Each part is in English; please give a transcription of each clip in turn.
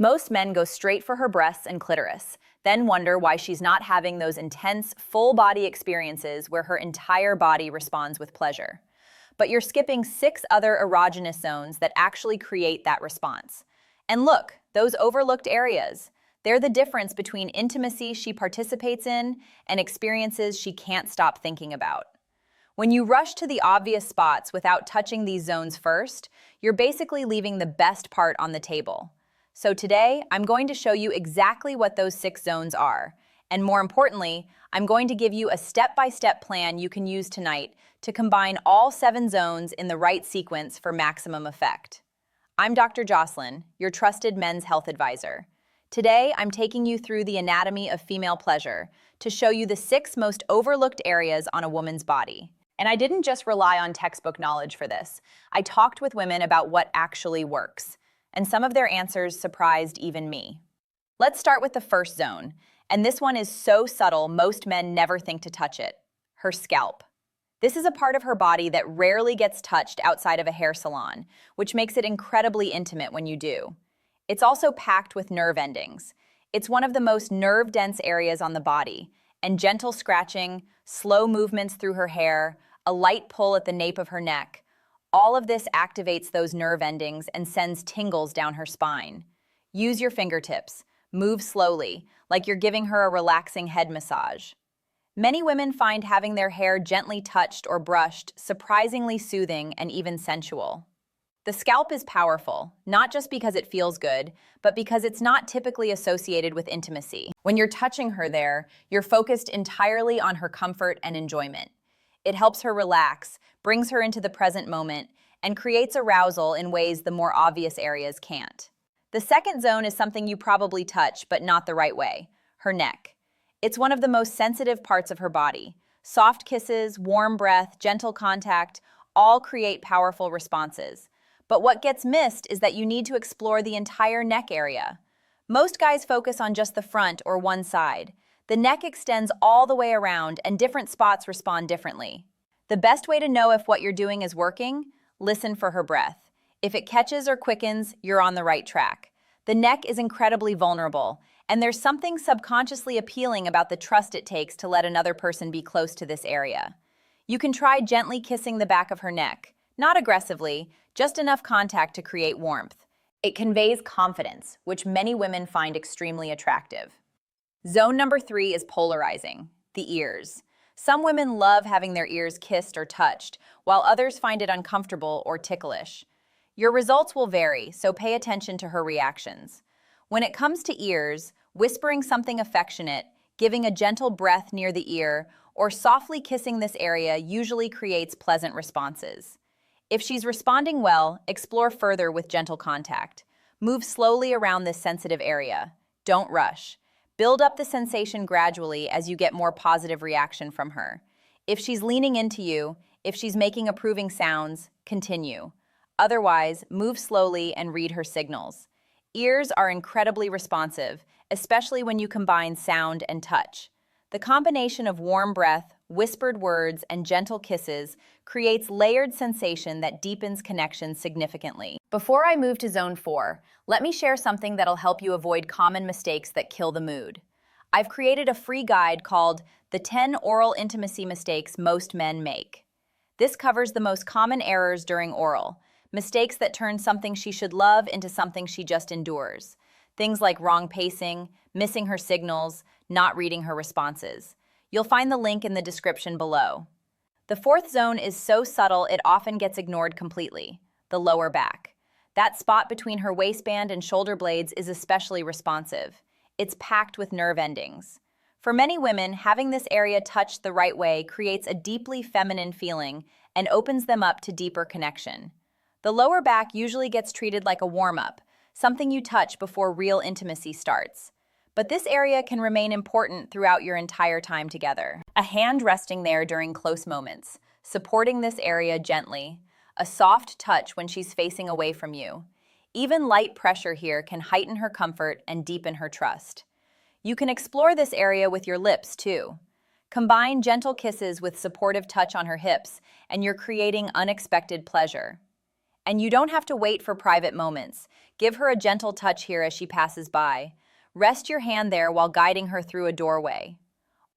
Most men go straight for her breasts and clitoris, then wonder why she's not having those intense, full-body experiences where her entire body responds with pleasure. But you're skipping 6 other erogenous zones that actually create that response. And look, those overlooked areas. They're the difference between intimacy she participates in and experiences she can't stop thinking about. When you rush to the obvious spots without touching these zones first, you're basically leaving the best part on the table. So today, I'm going to show you exactly what those 6 zones are. And more importantly, I'm going to give you a step-by-step plan you can use tonight to combine all 7 zones in the right sequence for maximum effect. I'm Dr. Jocelyn, your trusted men's health advisor. Today, I'm taking you through the anatomy of female pleasure to show you the 6 most overlooked areas on a woman's body. And I didn't just rely on textbook knowledge for this. I talked with women about what actually works. And some of their answers surprised even me. Let's start with the first zone, and this one is so subtle most men never think to touch it: her scalp. This is a part of her body that rarely gets touched outside of a hair salon, which makes it incredibly intimate when you do. It's also packed with nerve endings. It's one of the most nerve-dense areas on the body, and gentle scratching, slow movements through her hair, a light pull at the nape of her neck, all of this activates those nerve endings and sends tingles down her spine. Use your fingertips. Move slowly, like you're giving her a relaxing head massage. Many women find having their hair gently touched or brushed surprisingly soothing and even sensual. The scalp is powerful, not just because it feels good, but because it's not typically associated with intimacy. When you're touching her there, you're focused entirely on her comfort and enjoyment. It helps her relax, brings her into the present moment, and creates arousal in ways the more obvious areas can't. The second zone is something you probably touch, but not the right way: her neck. It's one of the most sensitive parts of her body. Soft kisses, warm breath, gentle contact, all create powerful responses. But what gets missed is that you need to explore the entire neck area. Most guys focus on just the front or one side. The neck extends all the way around, and different spots respond differently. The best way to know if what you're doing is working: listen for her breath. If it catches or quickens, you're on the right track. The neck is incredibly vulnerable, and there's something subconsciously appealing about the trust it takes to let another person be close to this area. You can try gently kissing the back of her neck, not aggressively, just enough contact to create warmth. It conveys confidence, which many women find extremely attractive. Zone number 3 is polarizing: the ears. Some women love having their ears kissed or touched, while others find it uncomfortable or ticklish. Your results will vary, so pay attention to her reactions. When it comes to ears, whispering something affectionate, giving a gentle breath near the ear, or softly kissing this area usually creates pleasant responses. If she's responding well, explore further with gentle contact. Move slowly around this sensitive area. Don't rush. Build up the sensation gradually as you get more positive reaction from her. If she's leaning into you, if she's making approving sounds, continue. Otherwise, move slowly and read her signals. Ears are incredibly responsive, especially when you combine sound and touch. The combination of warm breath, whispered words, and gentle kisses creates layered sensation that deepens connection significantly. Before I move to Zone 4, let me share something that'll help you avoid common mistakes that kill the mood. I've created a free guide called The 10 Oral Intimacy Mistakes Most Men Make. This covers the most common errors during oral, mistakes that turn something she should love into something she just endures. Things like wrong pacing, missing her signals, not reading her responses. You'll find the link in the description below. The fourth zone is so subtle it often gets ignored completely: the lower back. That spot between her waistband and shoulder blades is especially responsive. It's packed with nerve endings. For many women, having this area touched the right way creates a deeply feminine feeling and opens them up to deeper connection. The lower back usually gets treated like a warm-up, something you touch before real intimacy starts. But this area can remain important throughout your entire time together. A hand resting there during close moments, supporting this area gently, a soft touch when she's facing away from you. Even light pressure here can heighten her comfort and deepen her trust. You can explore this area with your lips too. Combine gentle kisses with supportive touch on her hips, and you're creating unexpected pleasure. And you don't have to wait for private moments. Give her a gentle touch here as she passes by. Rest your hand there while guiding her through a doorway.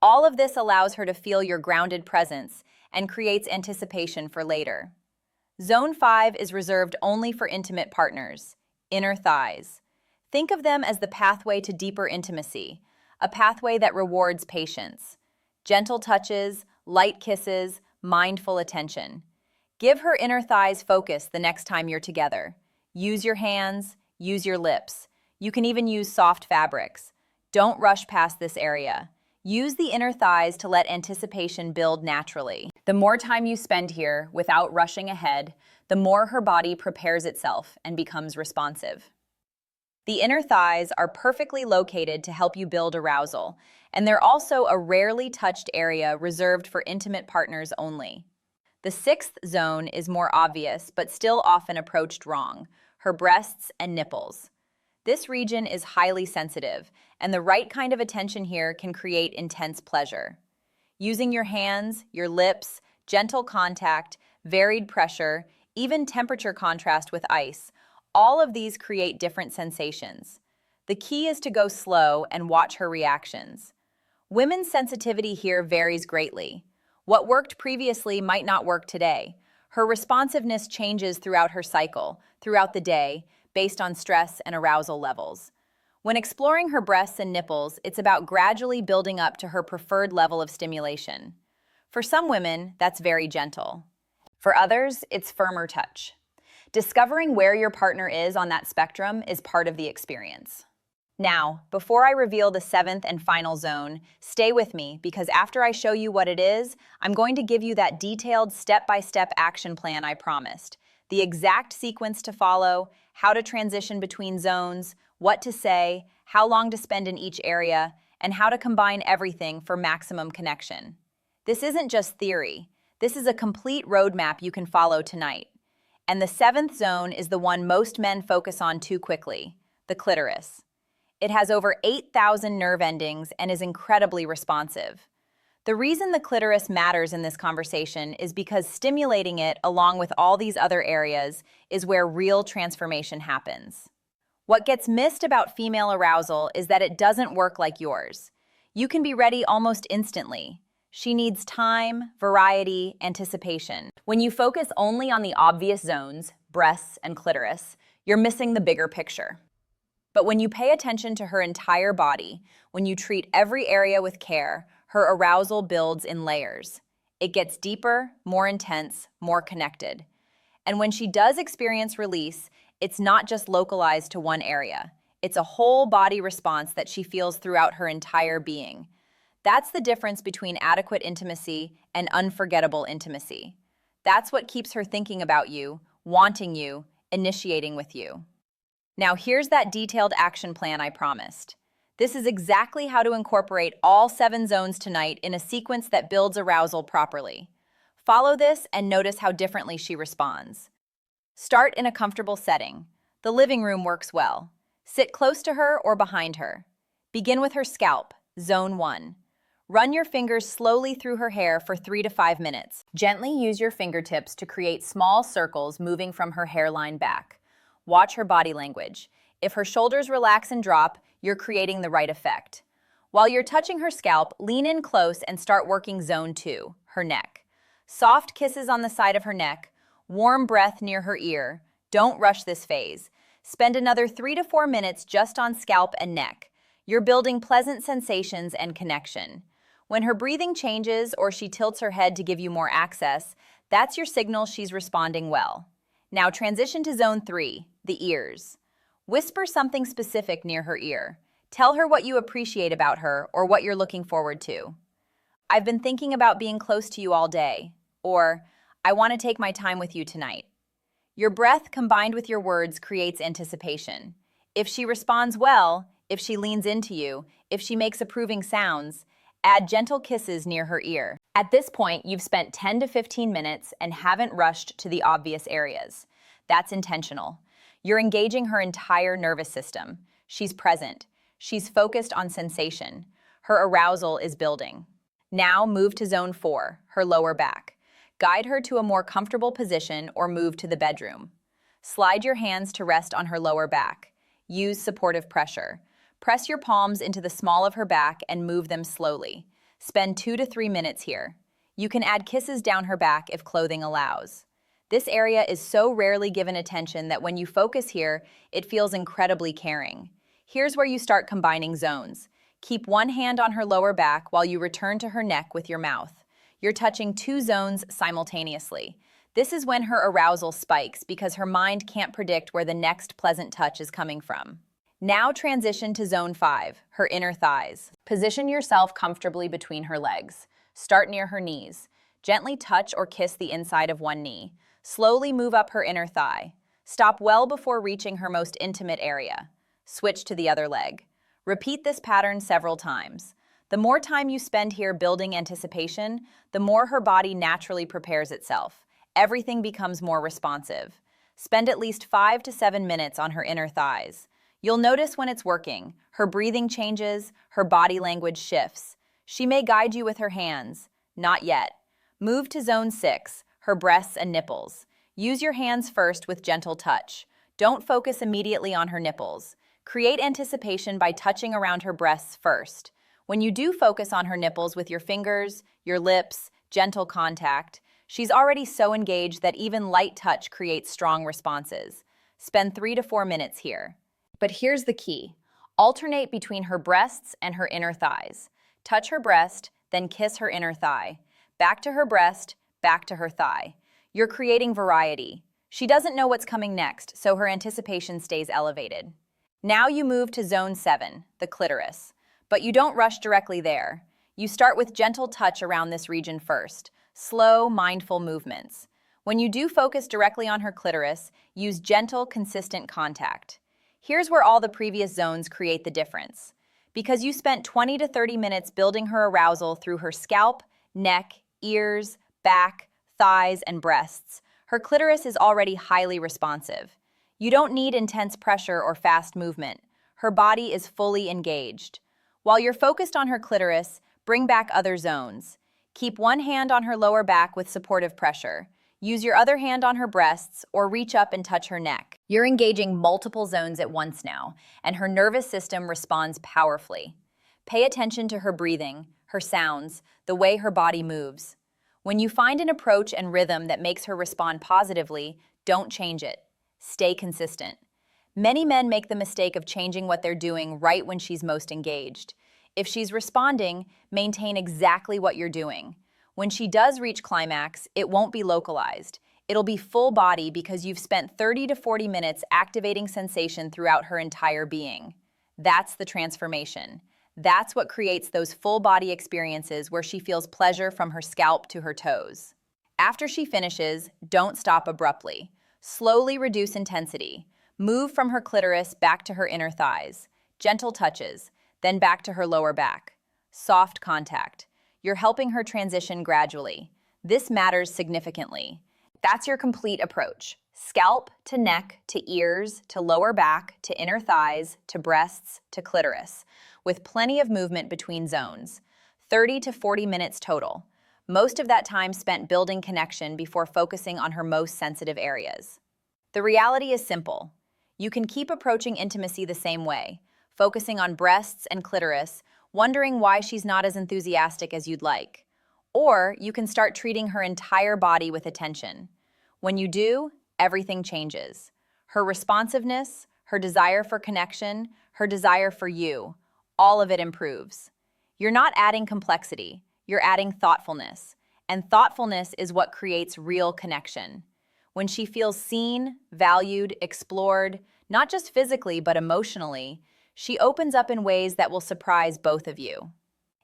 All of this allows her to feel your grounded presence and creates anticipation for later. Zone 5 is reserved only for intimate partners, inner thighs. Think of them as the pathway to deeper intimacy, a pathway that rewards patience. Gentle touches, light kisses, mindful attention. Give her inner thighs focus the next time you're together. Use your hands, use your lips. You can even use soft fabrics. Don't rush past this area. Use the inner thighs to let anticipation build naturally. The more time you spend here without rushing ahead, the more her body prepares itself and becomes responsive. The inner thighs are perfectly located to help you build arousal, and they're also a rarely touched area reserved for intimate partners only. The sixth zone is more obvious, but still often approached wrong: her breasts and nipples. This region is highly sensitive, and the right kind of attention here can create intense pleasure. Using your hands, your lips, gentle contact, varied pressure, even temperature contrast with ice, all of these create different sensations. The key is to go slow and watch her reactions. Women's sensitivity here varies greatly. What worked previously might not work today. Her responsiveness changes throughout her cycle, throughout the day, based on stress and arousal levels. When exploring her breasts and nipples, it's about gradually building up to her preferred level of stimulation. For some women, that's very gentle. For others, it's firmer touch. Discovering where your partner is on that spectrum is part of the experience. Now, before I reveal the seventh and final zone, stay with me because after I show you what it is, I'm going to give you that detailed step-by-step action plan I promised. The exact sequence to follow, how to transition between zones, what to say, how long to spend in each area, and how to combine everything for maximum connection. This isn't just theory. This is a complete roadmap you can follow tonight. And the seventh zone is the one most men focus on too quickly: the clitoris. It has over 8,000 nerve endings and is incredibly responsive. The reason the clitoris matters in this conversation is because stimulating it, along with all these other areas, is where real transformation happens. What gets missed about female arousal is that it doesn't work like yours. You can be ready almost instantly. She needs time, variety, anticipation. When you focus only on the obvious zones, breasts and clitoris, you're missing the bigger picture. But when you pay attention to her entire body, when you treat every area with care, her arousal builds in layers. It gets deeper, more intense, more connected. And when she does experience release, it's not just localized to one area. It's a whole body response that she feels throughout her entire being. That's the difference between adequate intimacy and unforgettable intimacy. That's what keeps her thinking about you, wanting you, initiating with you. Now here's that detailed action plan I promised. This is exactly how to incorporate all 7 zones tonight in a sequence that builds arousal properly. Follow this and notice how differently she responds. Start in a comfortable setting. The living room works well. Sit close to her or behind her. Begin with her scalp, zone 1. Run your fingers slowly through her hair for 3 to 5 minutes. Gently use your fingertips to create small circles moving from her hairline back. Watch her body language. If her shoulders relax and drop, you're creating the right effect. While you're touching her scalp, lean in close and start working zone 2, her neck. Soft kisses on the side of her neck, warm breath near her ear. Don't rush this phase. Spend another 3 to 4 minutes just on scalp and neck. You're building pleasant sensations and connection. When her breathing changes or she tilts her head to give you more access, that's your signal she's responding well. Now transition to zone 3, the ears. Whisper something specific near her ear. Tell her what you appreciate about her or what you're looking forward to. I've been thinking about being close to you all day. Or, I want to take my time with you tonight. Your breath combined with your words creates anticipation. If she responds well, if she leans into you, if she makes approving sounds, add gentle kisses near her ear. At this point, you've spent 10 to 15 minutes and haven't rushed to the obvious areas. That's intentional. You're engaging her entire nervous system. She's present. She's focused on sensation. Her arousal is building. Now move to zone 4, her lower back. Guide her to a more comfortable position or move to the bedroom. Slide your hands to rest on her lower back. Use supportive pressure. Press your palms into the small of her back and move them slowly. Spend 2 to 3 minutes here. You can add kisses down her back if clothing allows. This area is so rarely given attention that when you focus here, it feels incredibly caring. Here's where you start combining zones. Keep one hand on her lower back while you return to her neck with your mouth. You're touching 2 zones simultaneously. This is when her arousal spikes because her mind can't predict where the next pleasant touch is coming from. Now transition to zone 5, her inner thighs. Position yourself comfortably between her legs. Start near her knees. Gently touch or kiss the inside of one knee. Slowly move up her inner thigh. Stop well before reaching her most intimate area. Switch to the other leg. Repeat this pattern several times. The more time you spend here building anticipation, the more her body naturally prepares itself. Everything becomes more responsive. Spend at least 5 to 7 minutes on her inner thighs. You'll notice when it's working. Her breathing changes, her body language shifts. She may guide you with her hands. Not yet. Move to zone 6, her breasts and nipples. Use your hands first with gentle touch. Don't focus immediately on her nipples. Create anticipation by touching around her breasts first. When you do focus on her nipples with your fingers, your lips, gentle contact, she's already so engaged that even light touch creates strong responses. Spend 3 to 4 minutes here. But here's the key. Alternate between her breasts and her inner thighs. Touch her breast, then kiss her inner thigh. Back to her breast, back to her thigh. You're creating variety. She doesn't know what's coming next, so her anticipation stays elevated. Now you move to zone 7, the clitoris. But you don't rush directly there. You start with gentle touch around this region first. Slow, mindful movements. When you do focus directly on her clitoris, use gentle, consistent contact. Here's where all the previous zones create the difference. Because you spent 20 to 30 minutes building her arousal through her scalp, neck, ears, back, thighs, and breasts, her clitoris is already highly responsive. You don't need intense pressure or fast movement. Her body is fully engaged. While you're focused on her clitoris, bring back other zones. Keep one hand on her lower back with supportive pressure. Use your other hand on her breasts or reach up and touch her neck. You're engaging multiple zones at once now, and her nervous system responds powerfully. Pay attention to her breathing, her sounds, the way her body moves. When you find an approach and rhythm that makes her respond positively, don't change it. Stay consistent. Many men make the mistake of changing what they're doing right when she's most engaged. If she's responding, maintain exactly what you're doing. When she does reach climax, it won't be localized. It'll be full body because you've spent 30 to 40 minutes activating sensation throughout her entire being. That's the transformation. That's what creates those full body experiences where she feels pleasure from her scalp to her toes. After she finishes, don't stop abruptly. Slowly reduce intensity. Move from her clitoris back to her inner thighs. Gentle touches, then back to her lower back. Soft contact. You're helping her transition gradually. This matters significantly. That's your complete approach. Scalp to neck to ears to lower back to inner thighs to breasts to clitoris, with plenty of movement between zones. 30 to 40 minutes total. Most of that time spent building connection before focusing on her most sensitive areas. The reality is simple. You can keep approaching intimacy the same way, focusing on breasts and clitoris, wondering why she's not as enthusiastic as you'd like. Or you can start treating her entire body with attention. When you do, everything changes. Her responsiveness, her desire for connection, her desire for you, all of it improves. You're not adding complexity, you're adding thoughtfulness. And thoughtfulness is what creates real connection. When she feels seen, valued, explored, not just physically but emotionally, she opens up in ways that will surprise both of you.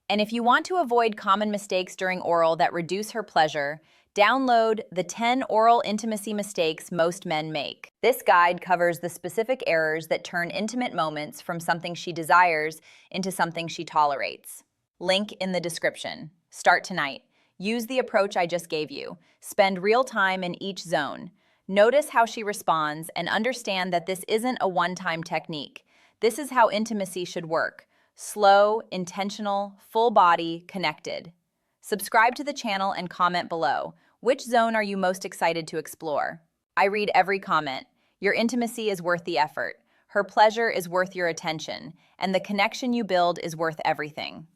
And if you want to avoid common mistakes during oral that reduce her pleasure, download the 10 Oral Intimacy Mistakes Most Men Make. This guide covers the specific errors that turn intimate moments from something she desires into something she tolerates. Link in the description. Start tonight. Use the approach I just gave you. Spend real time in each zone. Notice how she responds and understand that this isn't a one-time technique. This is how intimacy should work. Slow, intentional, full body, connected. Subscribe to the channel and comment below. Which zone are you most excited to explore? I read every comment. Your intimacy is worth the effort. Her pleasure is worth your attention, and the connection you build is worth everything.